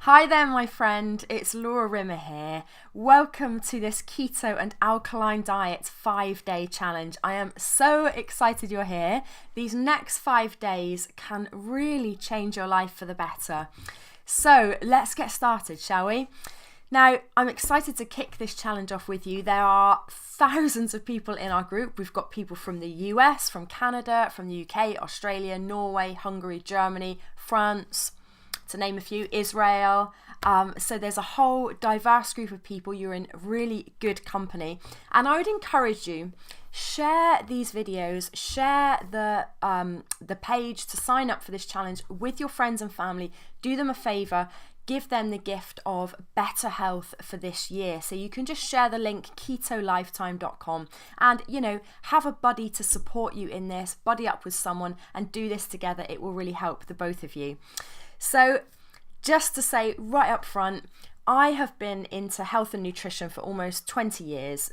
Hi there, my friend. It's Youre here. Welcome to this Keto and Alkaline Diet 5-day challenge. I am so excited you're here. These next 5 days can really change your life for the better. So let's get started, shall we? Now, I'm excited to kick this challenge off with you. There are thousands of people in our group. We've got people from the US, from Canada, from the UK, Australia, Norway, Hungary, Germany, France, to name a few, Israel. So there's a whole diverse group of people. You're in really good company. And I would encourage you, share these videos, share the page to sign up for this challenge with your friends and family. Do them a favor. Give them the gift of better health for this year. So you can just share the link, ketolifetime.com, and, have a buddy to support you in this, buddy up with someone and do this together. It will really help the both of you. So just to say right up front, I have been into health and nutrition for almost 20 years,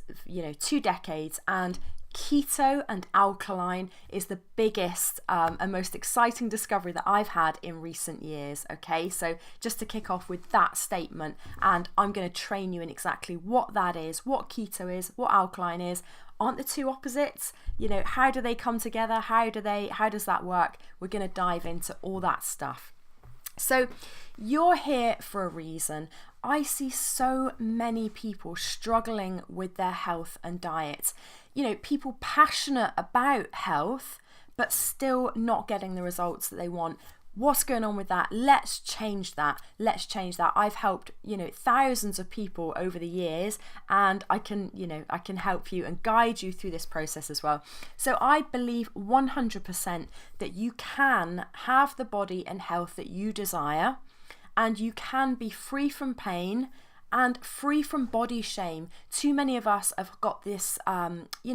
2 decades, and keto and alkaline is the biggest and most exciting discovery that I've had in recent years. Okay, so just to kick off with that statement, and I'm going to train you in exactly what that is, what keto is, what alkaline is. Aren't the two opposites? How do they come together? How does that work? We're going to dive into all that stuff. So you're here for a reason. I see so many people struggling with their health and diet. People passionate about health, but still not getting the results that they want. What's going on with that? Let's change that. I've helped, thousands of people over the years, and I can help you and guide you through this process as well. So I believe 100% that you can have the body and health that you desire, and you can be free from pain and free from body shame. Too many of us have got this,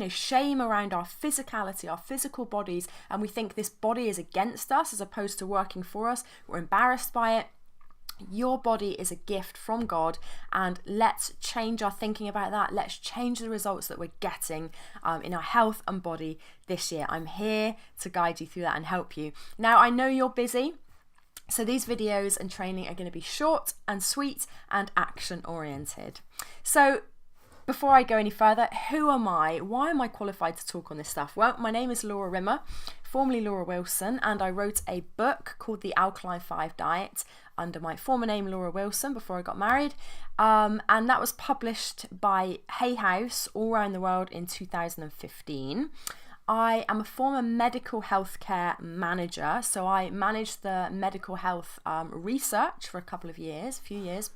shame around our physicality, our physical bodies, and we think this body is against us as opposed to working for us. We're embarrassed by it. Your body is a gift from God, and let's change our thinking about that. Let's change the results that we're getting in our health and body this year. I'm here to guide you through that and help you. Now, I know you're busy, so these videos and training are going to be short and sweet and action oriented. So before I go any further, who am I? Why am I qualified to talk on this stuff? Well, my name is Youre, formerly Laura Wilson, and I wrote a book called The Alkaline 5 Diet under my former name, Laura Wilson, before I got married. And that was published by Hay House all around the world in 2015. I am a former medical healthcare manager, so I managed the medical health research for a few years,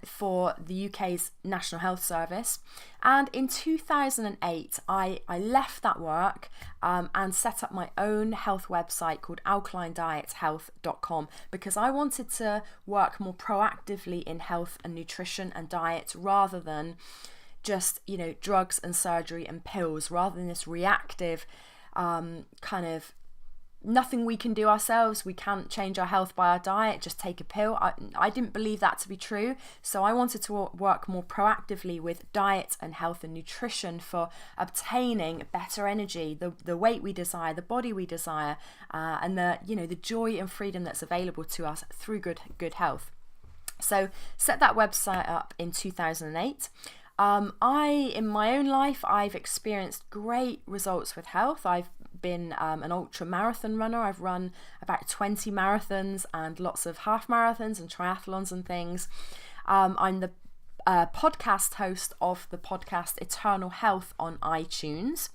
for the UK's National Health Service. And in 2008, I left that work and set up my own health website called alkalinedietshealth.com, because I wanted to work more proactively in health and nutrition and diet rather than just drugs and surgery and pills, rather than this reactive kind of nothing we can do ourselves. We can't change our health by our diet, just take a pill. I didn't believe that to be true, so I wanted to work more proactively with diet and health and nutrition for obtaining better energy, the weight we desire, the body we desire, and the joy and freedom that's available to us through good health. So set that website up in 2008. In my own life, I've experienced great results with health. I've been an ultra marathon runner. I've run about 20 marathons and lots of half marathons and triathlons and things. I'm the podcast host of the podcast Eternal Health on iTunes.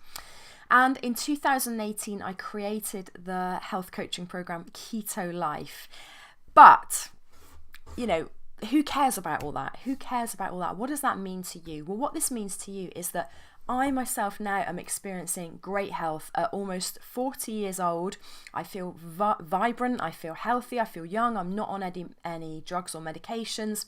And in 2018, I created the health coaching program Keto Life. But, who cares about all that? What does that mean to you? Well, what this means to you is that I myself now am experiencing great health at almost 40 years old. I feel vibrant, I feel healthy, I feel young. I'm not on any drugs or medications.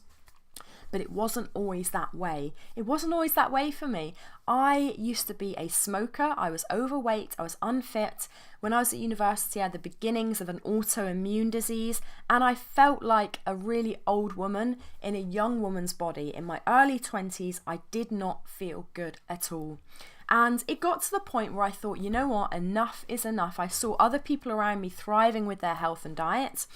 But it wasn't always that way. It wasn't always that way for me. I used to be a smoker. I was overweight. I was unfit. When I was at university, I had the beginnings of an autoimmune disease, and I felt like a really old woman in a young woman's body. In my early 20s, I did not feel good at all. And it got to the point where I thought, you know what, enough is enough. I saw other people around me thriving with their health and diet.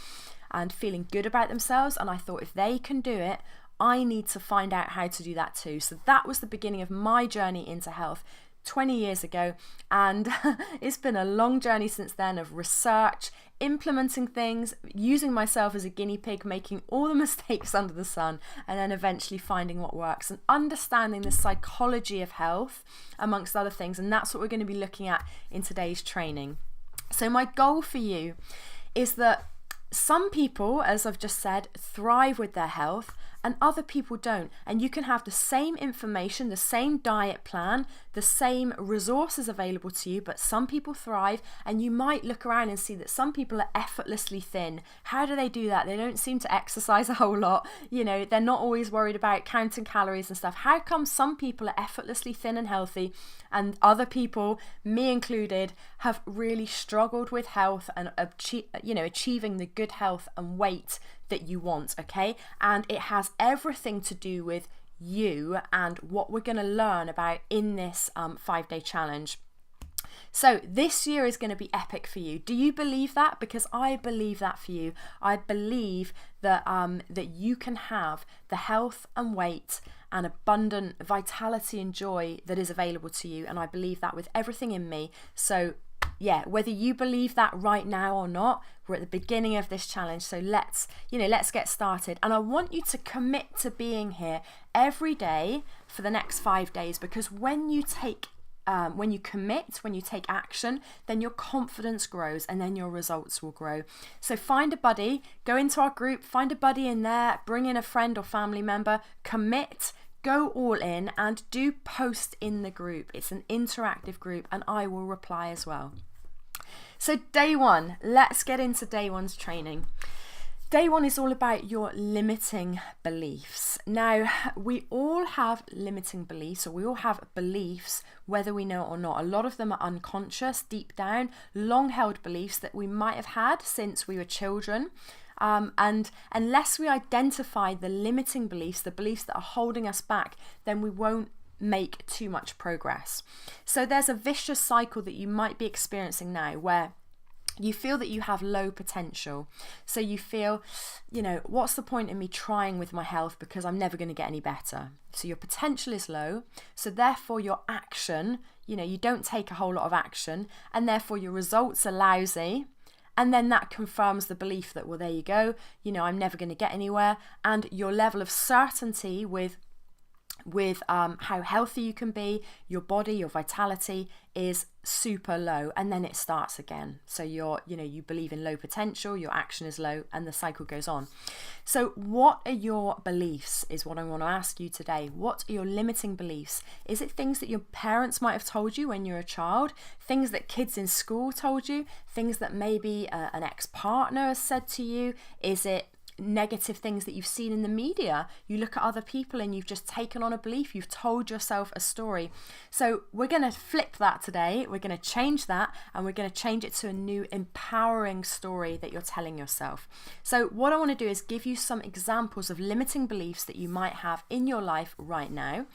and feeling good about themselves. And I thought, if they can do it, I need to find out how to do that too. So that was the beginning of my journey into health 20 years ago, and it's been a long journey since then of research, implementing things, using myself as a guinea pig, making all the mistakes under the sun, and then eventually finding what works and understanding the psychology of health, amongst other things. And that's what we're going to be looking at in today's training. So my goal for you is that some people, as I've just said, thrive with their health and other people don't. And you can have the same information, the same diet plan, the same resources available to you, but some people thrive, and you might look around and see that some people are effortlessly thin. How do they do that? They don't seem to exercise a whole lot. You know, they're not always worried about counting calories and stuff. How come some people are effortlessly thin and healthy, and other people, me included, have really struggled with health and achieving the good health and weight that you want, okay? And it has everything to do with you and what we're going to learn about in this 5-day challenge. So this year is going to be epic for you. Do you believe that? Because I believe that for you. I believe that that you can have the health and weight and abundant vitality and joy that is available to you, and I believe that with everything in me. So yeah, whether you believe that right now or not, we're at the beginning of this challenge. So let's get started. And I want you to commit to being here every day for the next 5 days, because when you commit, when you take action, then your confidence grows and then your results will grow. So find a buddy, go into our group, find a buddy in there, bring in a friend or family member, commit, go all in, and do post in the group. It's an interactive group and I will reply as well. So day one, let's get into day one's training. Day one is all about your limiting beliefs. Now, we all have limiting beliefs, or we all have beliefs, whether we know it or not. A lot of them are unconscious, deep down, long-held beliefs that we might have had since we were children. And unless we identify the limiting beliefs, the beliefs that are holding us back, then we won't make too much progress. So there's a vicious cycle that you might be experiencing now where you feel that you have low potential. So you feel, what's the point in me trying with my health because I'm never going to get any better? So your potential is low. So therefore your action, you don't take a whole lot of action, and therefore your results are lousy. And then that confirms the belief that, well, there you go, I'm never going to get anywhere. And your level of certainty with how healthy you can be, your body, your vitality is super low, and then it starts again. So you believe in low potential, your action is low, and the cycle goes on. So what are your beliefs is what I want to ask you today. What are your limiting beliefs? Is it things that your parents might have told you when you were a child? Things that kids in school told you? Things that maybe an ex-partner has said to you? Is it negative things that you've seen in the media? You look at other people and you've just taken on a belief, you've told yourself a story. So we're going to flip that today, we're going to change that, and we're going to change it to a new empowering story that you're telling yourself. So what I want to do is give you some examples of limiting beliefs that you might have in your life right now,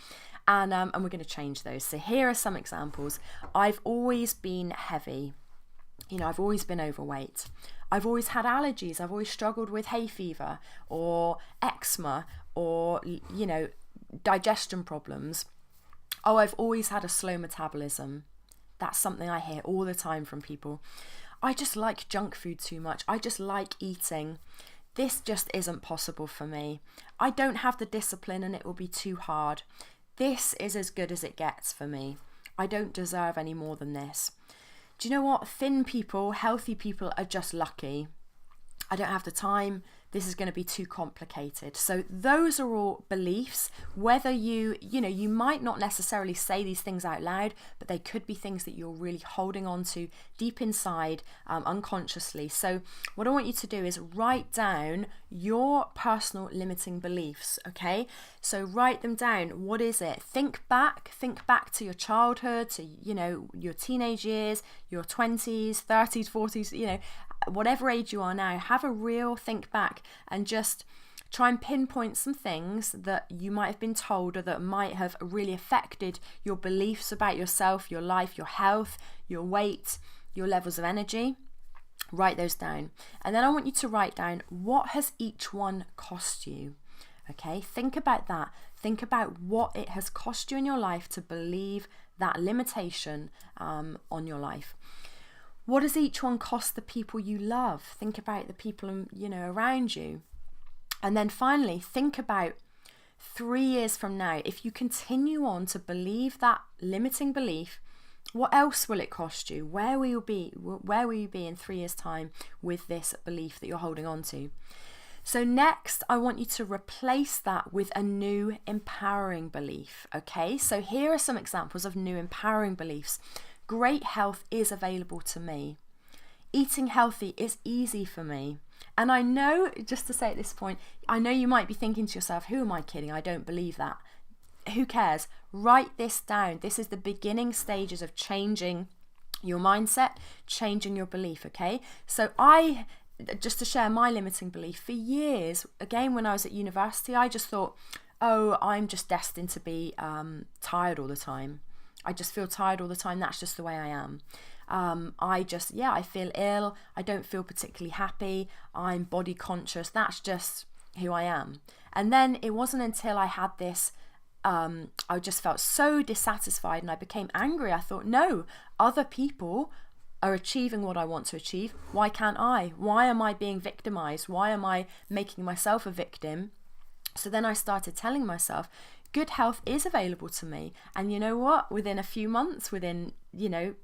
and we're going to change those. So here are some examples. I've always been heavy. I've always been overweight. I've always had allergies. I've always struggled with hay fever or eczema or, digestion problems. Oh, I've always had a slow metabolism. That's something I hear all the time from people. I just like junk food too much. I just like eating. This just isn't possible for me. I don't have the discipline and it will be too hard. This is as good as it gets for me. I don't deserve any more than this. Do you know what? Thin people, healthy people are just lucky. I don't have the time. This is going to be too complicated. So those are all beliefs. Whether you might not necessarily say these things out loud, but they could be things that you're really holding on to deep inside, unconsciously. So what I want you to do is write down your personal limiting beliefs, okay? So write them down. What is it? Think back to your childhood, to, your teenage years, your 20s, 30s, 40s, whatever age you are now. Have a real think back and just try and pinpoint some things that you might have been told or that might have really affected your beliefs about yourself, your life, your health, your weight, your levels of energy. Write those down. And then I want you to write down, what has each one cost you? Okay, think about that. Think about what it has cost you in your life to believe that limitation on your life. What does each one cost the people you love? Think about the people, around you. And then finally, think about 3 years from now, if you continue on to believe that limiting belief, what else will it cost you? Where will you be? Where will you be in 3 years' time with this belief that you're holding on to? So next, I want you to replace that with a new empowering belief. Okay, so here are some examples of new empowering beliefs. Great health is available to me. Eating healthy is easy for me. And I know, just to say at this point, I know you might be thinking to yourself, who am I kidding? I don't believe that. Who cares? Write this down. This is the beginning stages of changing your mindset, changing your belief, okay? So just to share my limiting belief, for years, again, when I was at university, I just thought, oh, I'm just destined to be tired all the time. I just feel tired all the time. That's just the way I am. I feel ill. I don't feel particularly happy. I'm body conscious. That's just who I am. And then it wasn't until I had this, I just felt so dissatisfied and I became angry. I thought, no, other people are achieving what I want to achieve. Why can't I? Why am I being victimized? Why am I making myself a victim? So then I started telling myself, good health is available to me. And you know what? Within a few months, within,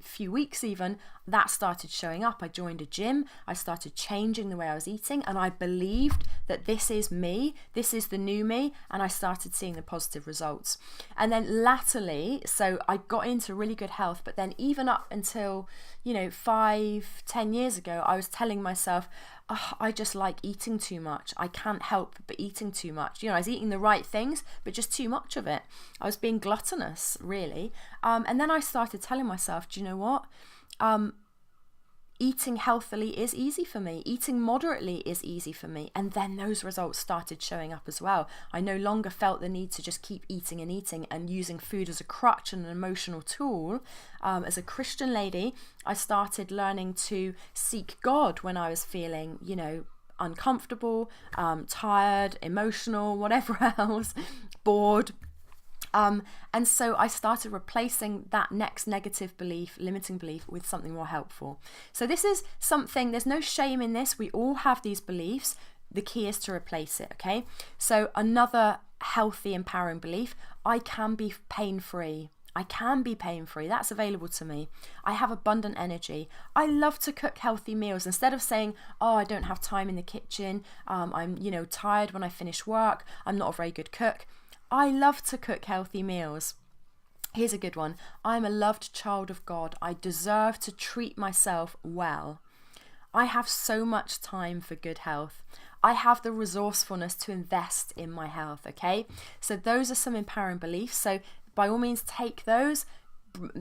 few weeks even, that started showing up. I joined a gym. I started changing the way I was eating. And I believed that this is me. This is the new me. And I started seeing the positive results. And then latterly, so I got into really good health. But then even up until, 5-10 years ago, I was telling myself, oh, I just like eating too much. I can't help but eating too much. I was eating the right things, but just too much of it. I was being gluttonous, really. And then I started telling myself, do you know what? Eating healthily is easy for me. Eating moderately is easy for me. And then those results started showing up as well. I no longer felt the need to just keep eating and using food as a crutch and an emotional tool. As a Christian lady, I started learning to seek God when I was feeling, uncomfortable, tired, emotional, whatever else, bored. And so I started replacing that next negative belief, limiting belief, with something more helpful. So this is something, there's no shame in this. We all have these beliefs. The key is to replace it, okay? So another healthy, empowering belief, I can be pain-free. I can be pain-free. That's available to me. I have abundant energy. I love to cook healthy meals. Instead of saying, oh, I don't have time in the kitchen. I'm, tired when I finish work. I'm not a very good cook. I love to cook healthy meals. Here's a good one. I'm a loved child of God. I deserve to treat myself well. I have so much time for good health. I have the resourcefulness to invest in my health, okay? So those are some empowering beliefs. So by all means, take those,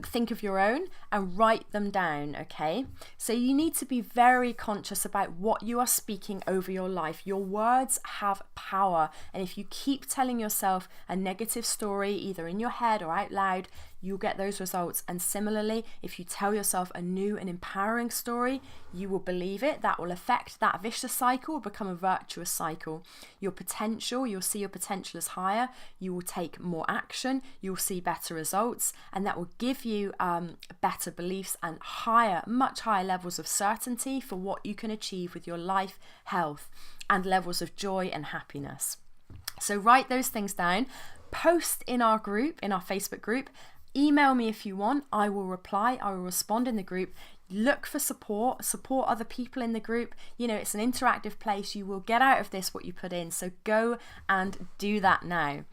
think of your own and write them down, okay? So you need to be very conscious about what you are speaking over your life. Your words have power, and if you keep telling yourself a negative story, either in your head or out loud, you'll get those results. And similarly, if you tell yourself a new and empowering story, you will believe it. That will affect that vicious cycle, will become a virtuous cycle. Your potential, you'll see your potential is higher. You will take more action. You'll see better results, and that will give you better beliefs and much higher levels of certainty for what you can achieve with your life, health, and levels of joy and happiness. So write those things down. Post in our group, in our Facebook group. Email me if you want. I will reply. I will respond in the group. Look for support other people in the group. It's an interactive place. You will get out of this what you put in. So go and do that now.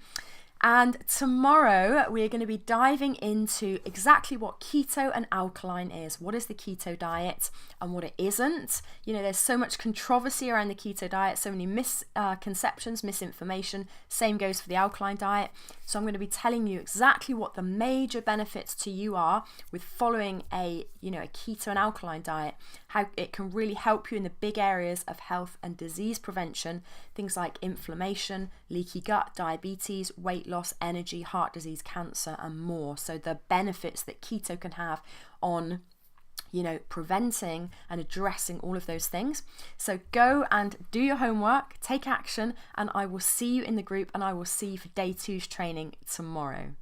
And tomorrow we're going to be diving into exactly what keto and alkaline is. What is the keto diet and what it isn't? There's so much controversy around the keto diet, so many misconceptions, misinformation. Same goes for the alkaline diet. So I'm going to be telling you exactly what the major benefits to you are with following a keto and alkaline diet, how it can really help you in the big areas of health and disease prevention, things like inflammation, leaky gut, diabetes, weight loss, energy, heart disease, cancer, and more. So the benefits that keto can have on preventing and addressing all of those things. So go and do your homework, take action, and I will see you in the group, and I will see you for day 2's training tomorrow.